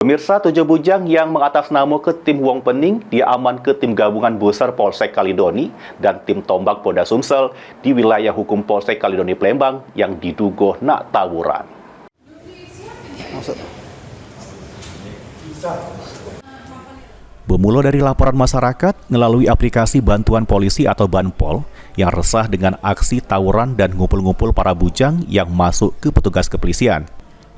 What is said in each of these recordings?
Pemirsa, 7 bujang yang mengatasnama ke tim Wong Pening diaman ke tim gabungan Buser Polsek Kalidoni dan tim Tombak Polda Sumsel di wilayah hukum Polsek Kalidoni Plembang yang diduga nak tawuran. Bermula dari laporan masyarakat melalui aplikasi bantuan polisi atau Banpol yang resah dengan aksi tawuran dan ngumpul-ngumpul para bujang yang masuk ke petugas kepolisian.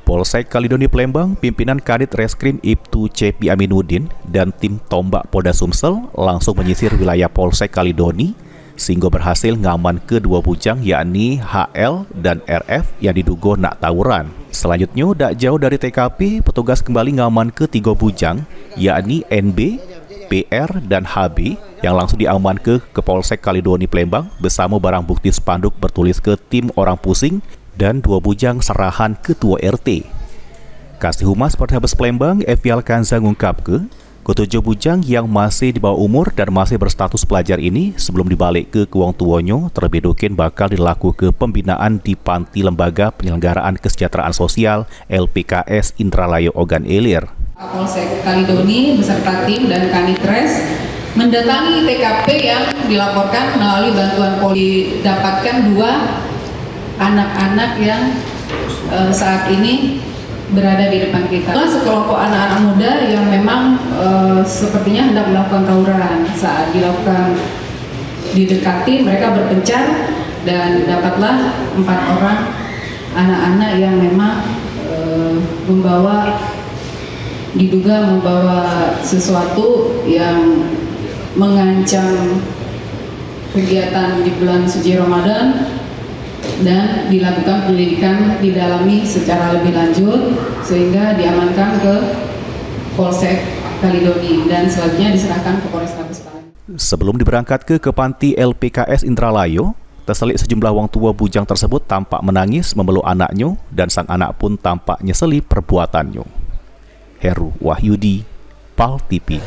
Polsek Kalidoni Plembang, pimpinan Kadit Reskrim Ibtu Cepi Aminuddin dan tim Tombak Polda Sumsel langsung menyisir wilayah Polsek Kalidoni sehingga berhasil ngaman kedua bujang yakni HL dan RF yang diduga nak tawuran. Selanjutnya, tak jauh dari TKP, petugas kembali ngaman ke 3 bujang yakni NB, PR, dan HB yang langsung diaman ke Polsek Kalidoni Plembang bersama barang bukti spanduk bertulis ke tim orang pusing dan 2 bujang serahan ketua RT. Kasih Humas Polrestabes Plembang, Evial Kanza ngungkap ke-7 bujang yang masih di bawah umur dan masih berstatus pelajar ini sebelum dibalik ke wong tuonyo terlebih dokin bakal dilaku ke pembinaan di Panti Lembaga Penyelenggaraan Kesejahteraan Sosial LPKS Indralayo Ogan Ilir. Polsek Kalidoni beserta tim dan Kanitres mendatangi TKP yang dilaporkan melalui bantuan polisi, dapatkan 2 anak-anak yang saat ini berada di depan kita. Sekelompok anak-anak muda yang memang sepertinya hendak melakukan tawuran. Saat dilakukan didekati, mereka berpencar dan dapatlah 4 orang anak-anak yang memang diduga membawa sesuatu yang mengancam kegiatan di bulan suci Ramadan, dan dilakukan penyelidikan, didalami secara lebih lanjut sehingga diamankan ke Polsek Kalidoni dan selanjutnya diserahkan ke Polrestabes Palembang. Sebelum diberangkat ke Panti LPKS Indralayo, terselit sejumlah wong tua bujang tersebut tampak menangis memeluk anaknya dan sang anak pun tampak nyeseli perbuatannya. Heru Wahyudi, PAL TV.